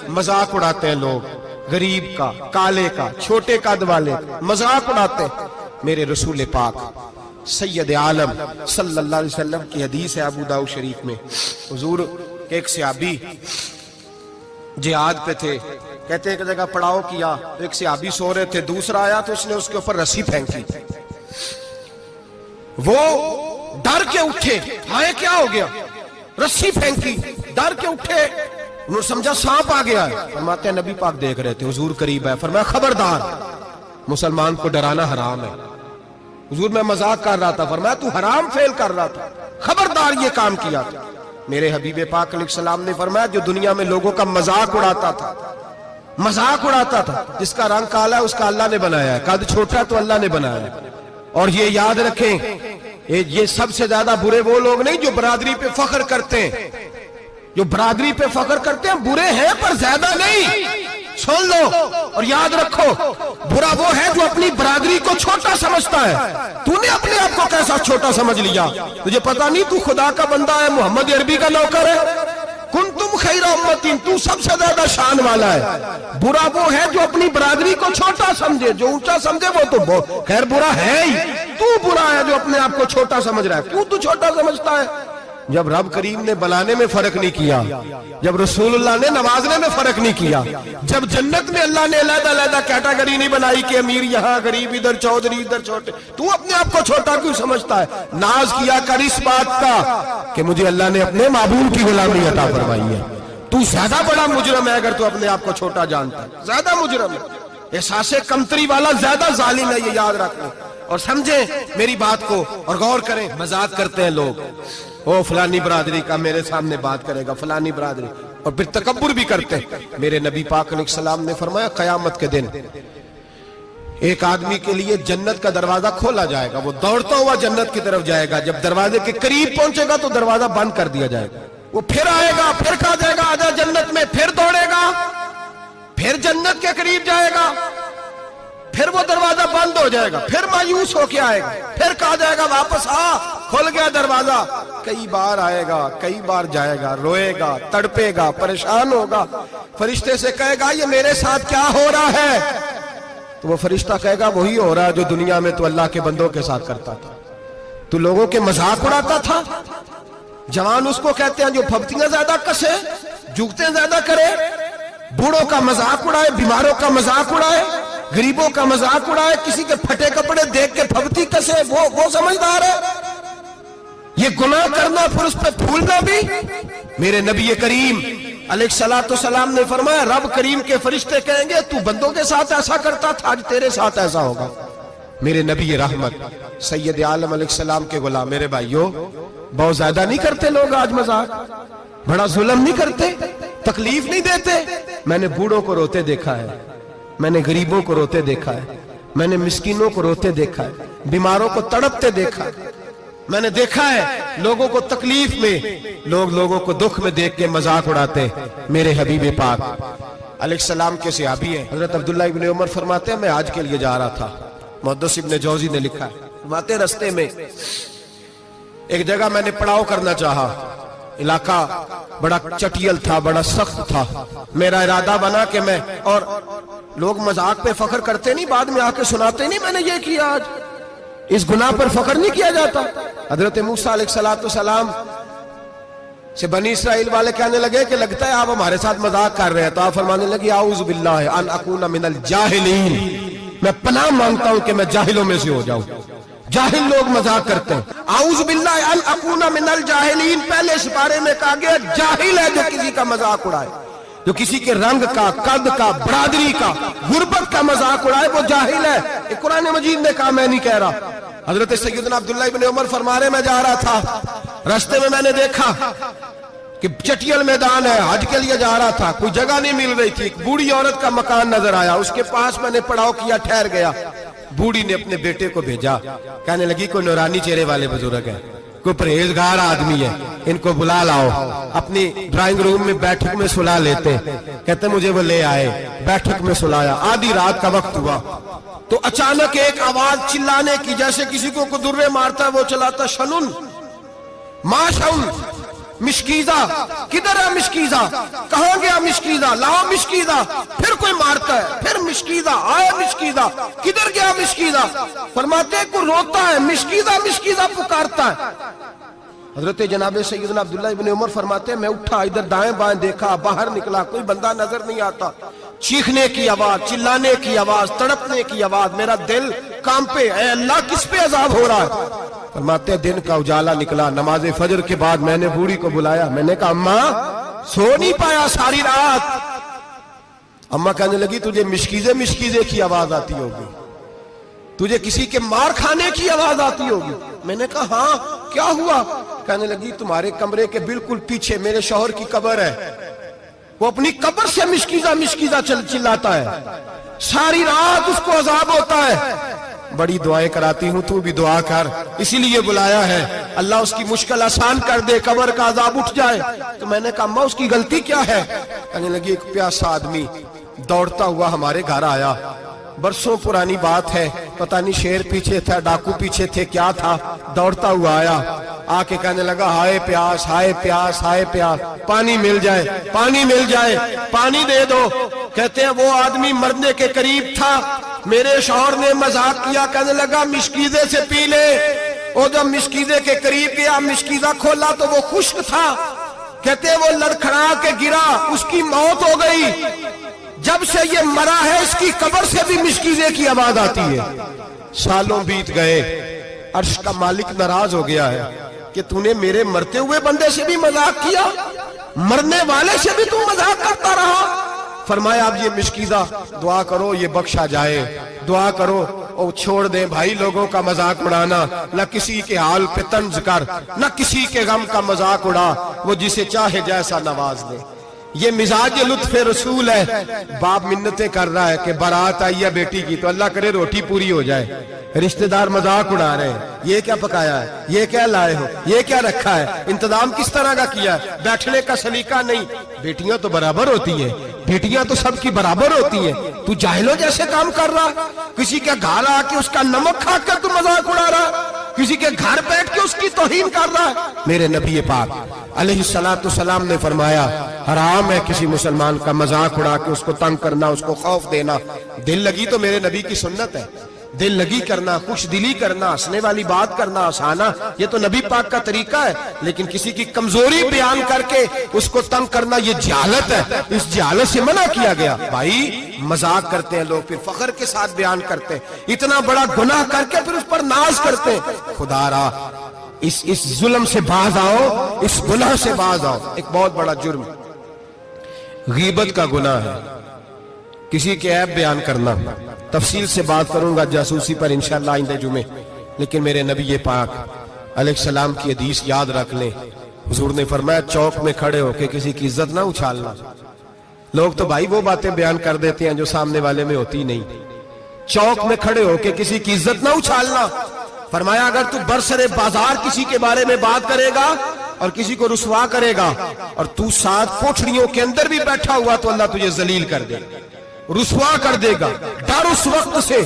मजाक उड़ाते हैं लोग, गरीब का, काले का, छोटे कद वाले, मजाक उड़ाते हैं। मेरे रसूल पाक सैयद आलम सल्लल्लाहु अलैहि वसल्लम की हदीस है अबू दाऊद शरीफ में। हुजूर के एक सहाबी जिहाद पे थे, कहते हैं एक जगह पड़ाव किया, एक सहाबी सो रहे थे, दूसरा आया तो उसने उसके ऊपर रस्सी फेंकी। वो डर के उठे, हाय क्या हो गया, रस्सी फेंकी, डर के उठे, उन्होंने समझा सांप आ गया है। फरमाते हैं नबी पाक देख रहे थे, हुजूर करीब है, फरमाया खबरदार, मुसलमान को डराना हराम है। हुजूर मैं मजाक कर रहा था, फरमाया तू हराम फेल कर रहा था, खबरदार ये काम किया था। मेरे हबीब पाक अलैहिस्सलाम ने फरमाया जो दुनिया में लोगों का मजाक उड़ाता था, मजाक उड़ाता था, जिसका रंग काला है उसका अल्लाह ने बनाया है, कद छोटा है तो अल्लाह ने बनाया है। और ये याद रखें, ये सबसे ज्यादा बुरे वो लोग नहीं जो बरादरी पे फख्र करते हैं, जो बरादरी पे फख्र करते हैं बुरे हैं पर ज्यादा नहीं। सुन लो और याद रखो, बुरा वो है जो अपनी बरादरी को छोटा समझता है। तूने अपने आप को कैसा छोटा समझ लिया, तुझे पता नहीं तू खुदा का बंदा है, मोहम्मद अरबी का नौकर है। कुन तुम खैरा उम्मतिन, तू सबसे ज्यादा शान वाला है। बुरा वो है जो अपनी बरादरी को छोटा समझे, जो ऊंचा समझे वो तो खैर बुरा है ही। तू बुरा है जो अपने आप को छोटा समझ रहा है। क्यों तू छोटा समझता है? जब रब करीम ने बनाने में फर्क नहीं किया, जब रसूलुल्लाह ने नवाजने में फर्क नहीं किया, जब जन्नत में अल्लाह ने अलग-अलग कैटेगरी नहीं बनाई कि अमीर यहाँ, गरीब इधर, चौधरी इधर, छोटे, तू अपने आप को छोटा क्यों समझता है? नाज किया कर इस बात का कि मुझे अल्लाह ने अपने महबूब की गुलामी अता फरमाई है। तू ज्यादा बड़ा मुजरम है अगर तू अपने आप को छोटा जानता है, ज्यादा मुजरम है, एहसासे कमतरी वाला ज्यादा जालिम है, ये याद रखो और समझे मेरी बात को और गौर करें। मजाक करते हैं लोग, ओ फलानी बरादरी का मेरे सामने बात करेगा, फलानी बरादरी, और फिर तकब्बुर भी करते हैं। मेरे नबी पाक अलैहिस्सलाम ने फरमाया कयामत के दिन एक आदमी के लिए जन्नत का दरवाजा खोला जाएगा, वो दौड़ता हुआ जन्नत की तरफ जाएगा, जब दरवाजे के करीब पहुंचेगा तो दरवाजा बंद कर दिया जाएगा। वो फिर आएगा, फिर कहा जाएगा आजा जन्नत में, फिर दौड़ेगा, फिर जन्नत के करीब जाएगा, फिर वो दरवाजा बंद हो जाएगा, फिर मायूस होके आएगा, फिर कहा जाएगा वापस आ, खुल गया दरवाजा। कई बार आएगा, कई बार जाएगा, रोएगा, तड़पेगा, परेशान होगा, फरिश्ते से कहेगा ये मेरे साथ क्या हो रहा है? तो वो फरिश्ता कहेगा वही हो रहा है जो दुनिया में तू अल्लाह के बंदों के साथ करता था, तू लोगों के मजाक उड़ाता था। जवान उसको कहते हैं जो फब्तियां ज्यादा कसे, जुगते ज्यादा करे, बूढ़ों का मजाक उड़ाए, बीमारों का मजाक उड़ाए, गरीबों का मजाक उड़ाए, किसी के फटे कपड़े देख के फबती कसे, वो समझदार है। ये गुनाह करना फिर उस पर फूलना भी। मेरे नबी करीम अलैहिस्सलाम ने फरमाया रब करीम के फरिश्ते कहेंगे तू बंदों के साथ ऐसा करता था, आज तेरे साथ ऐसा होगा। मेरे नबी रहमत सैयद आलम अलैहिस्सलाम के गुलाम, मेरे भाइयों बहुत ज्यादा नहीं करते लोग आज मजाक, बड़ा जुल्म नहीं करते, तकलीफ नहीं देते। मैंने बूढ़ों को रोते देखा है, मैंने गरीबों को रोते देखा है, मैंने मिस्कीनों को रोते देखा है, बीमारों को तड़पते देखा है, मैंने देखा है लोगों को तकलीफ में, लोगों को दुख में देख के मजाक उड़ाते। मेरे हबीब पाक अलैहिस्सलाम के सहाबी हैं हजरत अब्दुल्लाह इब्न उमर फरमाते हैं मैं आज के लिए जा रहा था, मुहद्दिस इब्न जौजी ने लिखा है, फरमाते रस्ते में एक जगह मैंने पड़ाव करना चाहा, इलाका बड़ा चटियल था, बड़ा सख्त था, मेरा इरादा बना कि मैं, और लोग मजाक पे फख्र करते नहीं, बाद में आके सुनाते नहीं मैंने ये किया, आज इस गुनाह पर फख्र नहीं किया जाता। हजरत मूसा अलैहिस्सलाम से बनी इस्राइल वाले कहने लगे कि लगता है आप हमारे साथ मजाक कर रहे हैं, तो आप फरमाने लगे आऊज़ु बिल्लाहि अन अकूना मिनल जाहिलीन, मैं पनाह मांगता हूं कि मैं जाहिलों में से हो जाऊं। जाहिल लोग मजाक करते हैं, आऊज़ु बिल्लाहि अन अकूना मिनल जाहिलीन, पहले इस बारे में कहा गया जाहिल है जो किसी का मजाक उड़ाए, जो किसी के रंग का, कद का, बरादरी का, गुर्बत का मजाक उड़ाए वो जाहिल है। कुरान मजीद ने कहा, मैं नहीं कह रहा। हजरत सैयदना अब्दुल्लाह इब्न उमर फरमा रहे मैं जा रहा था, रास्ते में मैंने देखा कि चटियल मैदान है, हज के लिए जा रहा था, कोई जगह नहीं मिल रही थी, एक बूढ़ी औरत का मकान नजर आया, उसके पास मैंने पड़ाव किया, ठहर गया। बूढ़ी ने अपने बेटे को भेजा, कहने लगी कोई नूरानी चेहरे वाले बुजुर्ग है, कोई परहेजगार आदमी है, इनको बुला लाओ। अपनी ड्राइंग रूम में बैठक में सुला लेते, कहते मुझे वो ले आए, बैठक में सुलाया, आधी रात का वक्त हुआ तो अचानक एक आवाज चिल्लाने की, जैसे किसी को कुदुर्रे मारता है वो चलाता, शनुन माशउन, مشکیزہ کدھر ہے مشکیزہ, کہاں گیا مشکیزہ, لاؤ مشکیزہ. پھر کوئی مارتا ہے, پھر مشکیزہ, آیا مشکیزہ, کدھر گیا مشکیزہ. فرماتے ہیں کوئی روتا ہے, مشکیزہ مشکیزہ پکارتا ہے. حضرت جناب سیدنا عبداللہ ابن عمر فرماتے ہیں میں اٹھا, ادھر دائیں بائیں دیکھا, باہر نکلا, کوئی بندہ نظر نہیں آتا. چیخنے کی آواز, چلانے کی آواز, تڑپنے کی آواز, میرا دل کانپے, اے اللہ کس پہ عذاب ہو رہا ہے. فرماتے ہیں دن کا اجالا نکلا, نماز فجر کے بعد میں نے بوڑھی کو بلایا, میں نے کہا اماں سو نہیں پایا ساری رات. اماں کہنے لگی تجھے مشکیزے مشکیزے کی آواز آتی ہوگی, تجھے کسی کے مار کھانے کی آواز آتی ہوگی. میں نے کہا ہاں کیا ہوا. کہنے لگی تمہارے کمرے کے بالکل پیچھے میرے شوہر کی قبر ہے, وہ اپنی قبر سے مشکیزہ مشکیزہ چلاتا ہے, ساری رات اس کو عذاب ہوتا ہے. بڑی دعائیں کراتی ہوں, تو بھی دعا کر, اسی لیے بلایا ہے, اللہ اس کی مشکل آسان کر دے, قبر کا عذاب اٹھ جائے. تو میں نے کہا اماں اس کی غلطی کیا ہے. کہنے لگی ایک پیاسا آدمی دوڑتا ہوا ہمارے گھر آیا, برسوں پرانی بات ہے, پتہ نہیں شیر پیچھے تھا, ڈاکو پیچھے تھے, کیا تھا, دوڑتا ہوا آیا, آ کے کہنے لگا ہائے پیاس, ہائے پیاس, ہائے پیاس, پانی مل جائے, پانی مل جائے, پانی دے دو. کہتے ہیں وہ آدمی مرنے کے قریب تھا, میرے شوہر نے مذاق کیا, کہنے لگا مشکیزے سے پی لے. وہ جب مشکیزے کے قریب گیا, مشکیزہ کھولا تو وہ خشک تھا. کہتے ہیں وہ لڑکھڑا کے گرا, اس کی موت ہو گئی. جب سے یہ مرا ہے اس کی قبر سے بھی مشکیزے کی آواز آتی ہے. سالوں بیت گئے, عرش کا مالک ناراض ہو گیا ہے کہ تو نے میرے مرتے ہوئے بندے سے بھی مذاق کیا, مرنے والے سے بھی تو مذاق کرتا رہا. فرمایا اب یہ مشکیزہ دعا کرو یہ بخشا جائے, دعا کرو اور چھوڑ دیں بھائی لوگوں کا مذاق اڑانا, نہ کسی کے حال پہ طنز کر, نہ کسی کے غم کا مذاق اڑا, وہ جسے چاہے جیسا نواز دے. یہ مزاج لطف رسول ہے. باپ منتیں کر رہا ہے کہ بارات آئی ہے بیٹی کی, تو اللہ کرے روٹی پوری ہو جائے. رشتہ دار مذاق اڑا رہے ہیں, یہ کیا پکایا ہے, یہ کیا لائے ہو, یہ کیا رکھا ہے, انتظام کس طرح کا کیا ہے, بیٹھنے کا سلیقہ نہیں. بیٹیاں تو برابر ہوتی ہیں, بیٹیاں تو سب کی برابر ہوتی ہیں. تو جاہلوں جیسے کام کر رہا, کسی کے گھر آ کے اس کا نمک کھا کر تو مذاق اڑا رہا, کسی کے گھر بیٹھ کے اس کی توہین کر رہا ہے. میرے نبی پاک علیہ السلام نے فرمایا حرام ہے کسی مسلمان کا مذاق اڑا کے اس کو تنگ کرنا, اس کو خوف دینا. دل لگی تو میرے نبی کی سنت ہے, دل لگی کرنا, خوش دلی کرنا, ہنسنے والی بات کرنا, ہنسانا, یہ تو نبی پاک کا طریقہ ہے. لیکن کسی کی کمزوری بیان کر کے اس کو تنگ کرنا یہ جہالت ہے, اس جہالت سے منع کیا گیا. بھائی مذاق کرتے ہیں لوگ, پھر فخر کے ساتھ بیان کرتے ہیں, اتنا بڑا گناہ کر کے پھر اس پر ناز کرتے ہیں. خدا را اس ظلم سے باز آؤ, اس گناہ سے باز آؤ. ایک بہت بڑا جرم غیبت کا گناہ ہے, کسی کے عیب بیان کرنا. تفصیل سے بات کروں گا جاسوسی پر انشاءاللہ آئندہ جمعے. لیکن میرے نبی پاک علیہ السلام کی حدیث یاد رکھ لیں. حضور نے فرمایا چوک میں کھڑے ہو کے کسی کی عزت نہ اچھالنا. لوگ تو بھائی وہ باتیں بیان کر دیتے ہیں جو سامنے والے میں ہوتی نہیں. چوک میں کھڑے ہو کے کسی کی عزت نہ اچھالنا. فرمایا اگر تو برسر بازار کسی کے بارے میں بات کرے گا اور کسی کو رسوا کرے گا اور تو ساتھ کوٹھڑیوں کے اندر بھی بیٹھا ہوا, تو اللہ تجھے ذلیل کر دے, رسوا کر دے گا. ڈر اس وقت سے